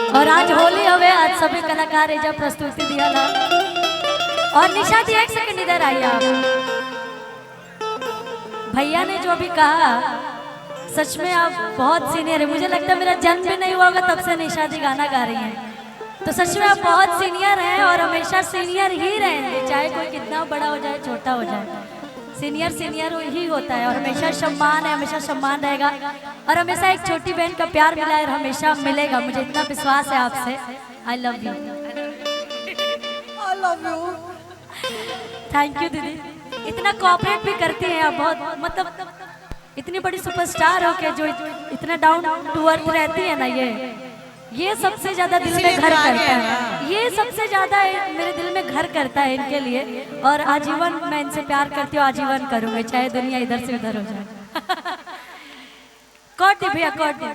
और आज होली हवे, आज सभी कलाकार एजा प्रस्तुति दिया ला। और निशा दी एक सेकंड इधर आइए आप। भैया ने जो भी कहा सच में आप बहुत सीनियर है। मुझे लगता है मेरा जन्म भी नहीं हुआ होगा तब से निशा दी गाना गा रही हैं। तो सच में आप बहुत सीनियर हैं और हमेशा सीनियर ही रहेंगे, चाहे कोई कितना बड़ा हो जाए छोटा हो जाए। सीनियर सीनियर ही होता है और हमेशा सम्मान है, हमेशा सम्मान रहेगा। और हमेशा एक छोटी बहन का प्यार मिला है और हमेशा मिलेगा, मुझे इतना विश्वास है आपसे। I love you. I love you. Thank you दीदी, इतना कोऑपरेट भी करती हैं आप। बहुत मतलब इतनी बड़ी सुपरस्टार हो के जो इतना डाउन टू अर्थ रहती है ना, ये सबसे ज्यादा दिल में घर करता है। ये सबसे ज्यादा मेरे दिल में घर करता है इनके लिए। और आजीवन मैं इनसे प्यार करती हूँ, आजीवन करूंगी चाहे दुनिया इधर से उधर हो जाए। कॉट दी भैया, कॉट दी।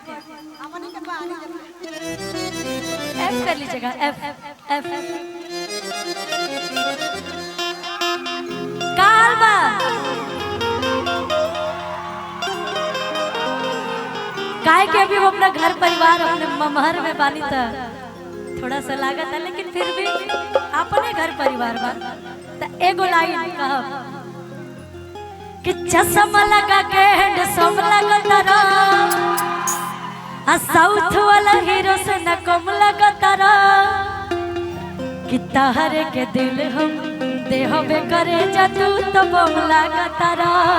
एफ कर लीजिएगा, एफ एफ। कालबा काहे के अभी वो अपना घर परिवार अपने ममहर में बानी था, थोड़ा सा लागत है, लेकिन फिर भी अपने घर परिवार बा। तो एगो लाइन कहा कि चश्मा लगा के हैंडसम लगता रहा, साउथ वाला हीरो से न कम लगता रहा, कि तहरे के दिल हम देहबे करे जादू तो बम लगता रहा।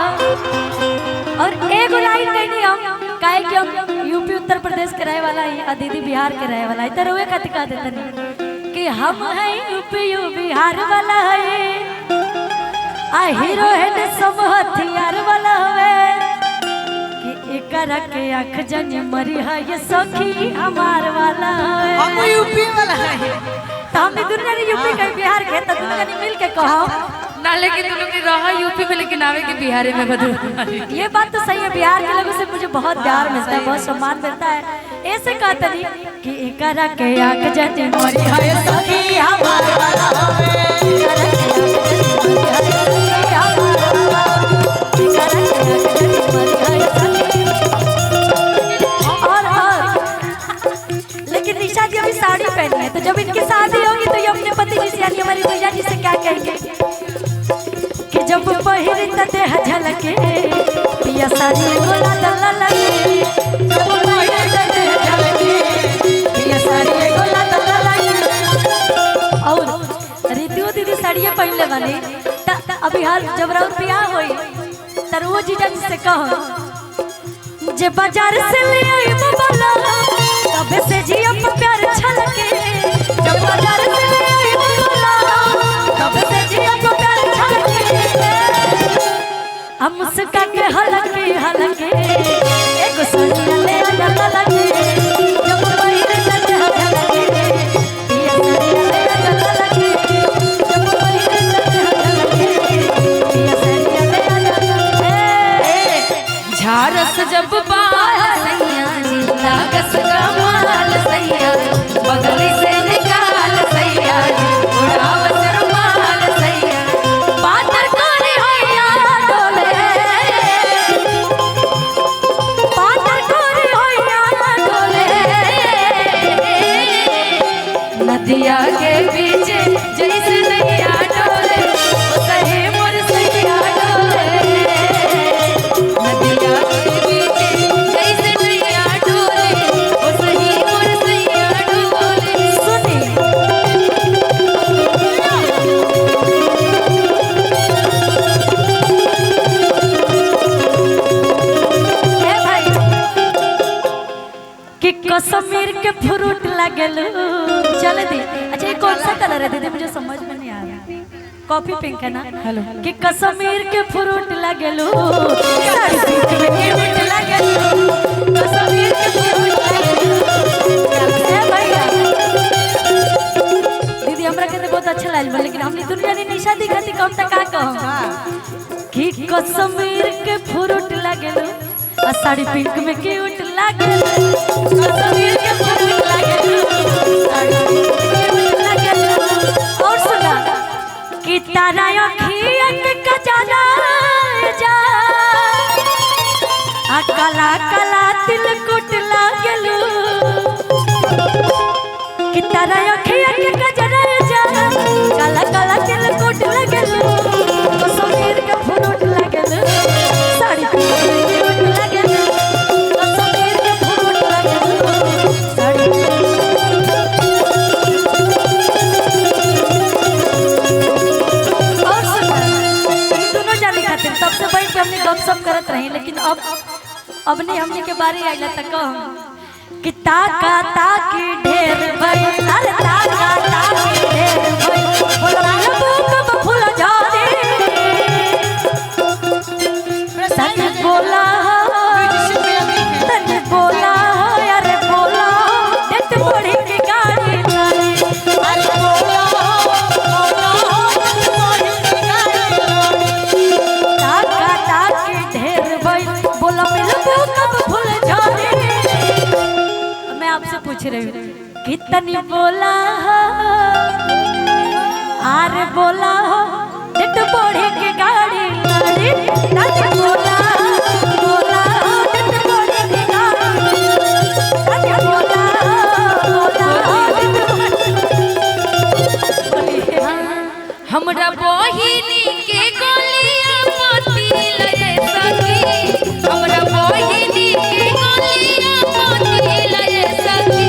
और एगो लाइन कहनी हम काहे कि हम यूपी उत्तर प्रदेश के रहे वाला है, दीदी बिहार के रहे वाला है। इधर हुए कतिका देते नहीं कि हम हैं यूपी यू बिहार वाला है, आ हीरो है सब हथियार वाला है, कि एकरा के आँख जन मरी है ये सखी हमार वाला है। हम यूपी वाला है। तो हम दुनिया ने यूपी के बिहार के तो दुनिया ने मिल के कहो ना, लेकिन तुम लोग रहा यूपी में लेकिन आवे के बिहार में बदल। ये बात तो सही है, बिहार के लोगों से मुझे बहुत प्यार मिलता है, बहुत सम्मान मिलता है। ऐसे कहते नहीं कि एकरा के आँख जन मरी है सखी हमार वाला है, एकरा के आँख जन मरी है सखी हमार वाला, एकरा के आँख जन मरी है सखी। और लेकिन निशा जी अभी साड़ी पहनी है, तो जब इनकी शादी होगी तो ये अपने पति जी से यानी हमारी भैया जी से क्या कहेंगे कि जब पहिरी त देह झलके पिया साड़ी गोला दल्ला लगे, जब पहिरी त देह झलके पिया साड़ी गोला दल्ला लगे। और रितु दीदी साड़ियाँ पहनले वाली त अभी हाल जब राउर बियाह होई त वो जीजा जी से कहो जे बाजार से ले आई बोला तबे से जी अब प्यार छलके, जब बाजार से ले आई बोला तबे से जी अब प्यार छलके। हम मुस्का के हलके हलके एक सोनिया ले आला लगे, जब पहिरे त हलके पिया साड़िया ले आला लगे, जब पहिरे त हलके पिया साड़िया ले आला लगे। झारस जब बाल सैया जी लागस कमाल सैया, बगली से निकाल सैया जी उड़ावत रुमाल सैया, पातर कोरी होया डोले, पातर कोरी होया डोले, नदिया के बीच जैसे नैया डोले सही मोर सैया डोले, नदिया के बीच जैसे नैया डोले सही मोर सैया डोले। सुनी ए भाई कि कश्मीर के फ्रूट लगेलू चल दी। अच्छा ये कौन सा कलर है दीदी, मुझे समझ में नहीं आ रहा। कॉफी पिंक है ना? हेलो कि कश्मीर के फ्रूट लगेलू, साड़ी पिंक में क्यूट लगेलू, कश्मीर के फ्रूट लगेलू। ए भैया दीदी हमरा के बहुत अच्छा लागल, लेकिन हमनी दुनिया ने निशा दिखाती कम तक का कहूं कि कश्मीर के फ्रूट लगेलू, आ साड़ी पिंक में क्यूट लगेलू, कश्मीर के फ्रूट लगेलू, साड़ी पिंक में क्यूट लगेलू। और सुना कि तारा अखिया के कजरा जा आ काला काला तिल कुट लागेलू, तारा अखिया के गजरा जा काला काला तिल कोट लगल समीर के फुरुट लगल साड़ी के फुरुट लगल समीर के फुरुट लगल साड़ी और सुना दोनों जाने खातिर तब से बैठ के हमने गपशप करत रही लेकिन अब नहीं हमने के बारे आइला तक कि ताका ताकी ढेर भई अरे ताका ताकी ढेर भई बोला कब फूल झाड़ी सच बोला अरे बोला देख बड़ी की गाड़ी अरे ताका ताकी ढेर भई बोला कब फूल झाड़ी आपसे पूछ रही हूँ कितनी बोला हो आरे बोला हो नेट बोढ़े के गाड़ी गाड़ी दादी बोला हो नेट बोढ़े के गाड़ी दादी बोला हो हमरा बहिनी के गोलियां मोती लगे सखी हमरा बहिनी के गोलियां मोती लगे सखी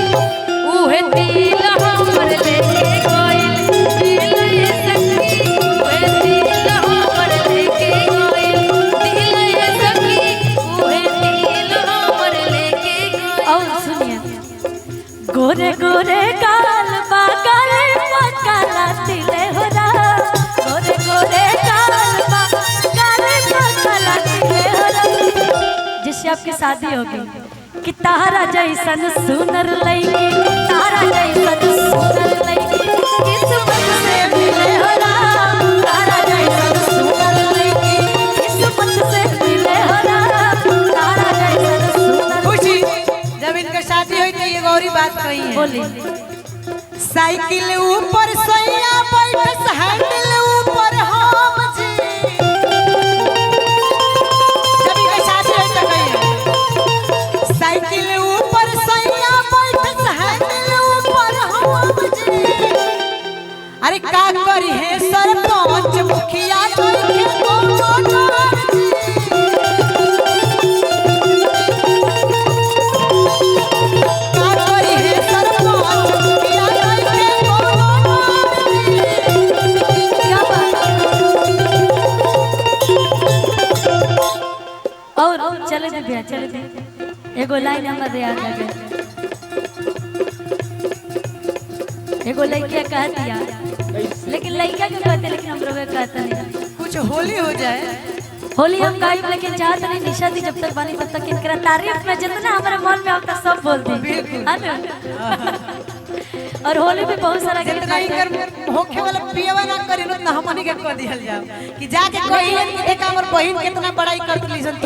उहे दिल हमर लेके गइल दिल ये सखी उहे दिल हमर लेके गइल दिल ये सखी उहे दिल हमर लेके गइल। और सुनिए गोरे गोरे गाल बागल पकाला तिले हो रहा गोरे गोरे गाल बागल पकाला तिले हो रहा जिससे आपकी शादी होगी कि तारा जैसन सुनर लईकी तारा जैसन सुनर लईकी किस्मत से मिले हो रहा तारा जैसन सुनर लईकी किस्मत से मिले हो रहा तारा जैसन सुनर खुशी जब इनका शादी हुई तो ये गौरी बात कही है बोली साइकिल ऊपर सैया बैठ हैंडल ऊपर हम जी जब इनका शादी हुई तो कही है साइकिल ऊपर सैया बैठ हैंडल ऊपर हम जी अरे का करी है सरपंच मुखिया कोई के कोनो जी का करी है सरपंच मुखिया कोई के कोनो क्या बात और चले दे भैया चले दे एगो लाइन हमर याद आ गई एगो लड़किया कह दिया लेकिन लड़का क्यों कहते लेकिन हम लोग कहता नहीं कुछ होली हो जाए होली हम गायब लेकिन चाहत नहीं निशा दी जब तक बानी तब तक इनकरा तारीफ में जितना हमारे मन में आता सब बोलते हैं है ना? और होली में बहुत सारा गीत जितना इनकर होखे वाला पियवा ना करी ना हमनी के कह दिहल जाओ कि जाके कहिए कि देख हमर बहिन कितना बड़ाई करत लीसन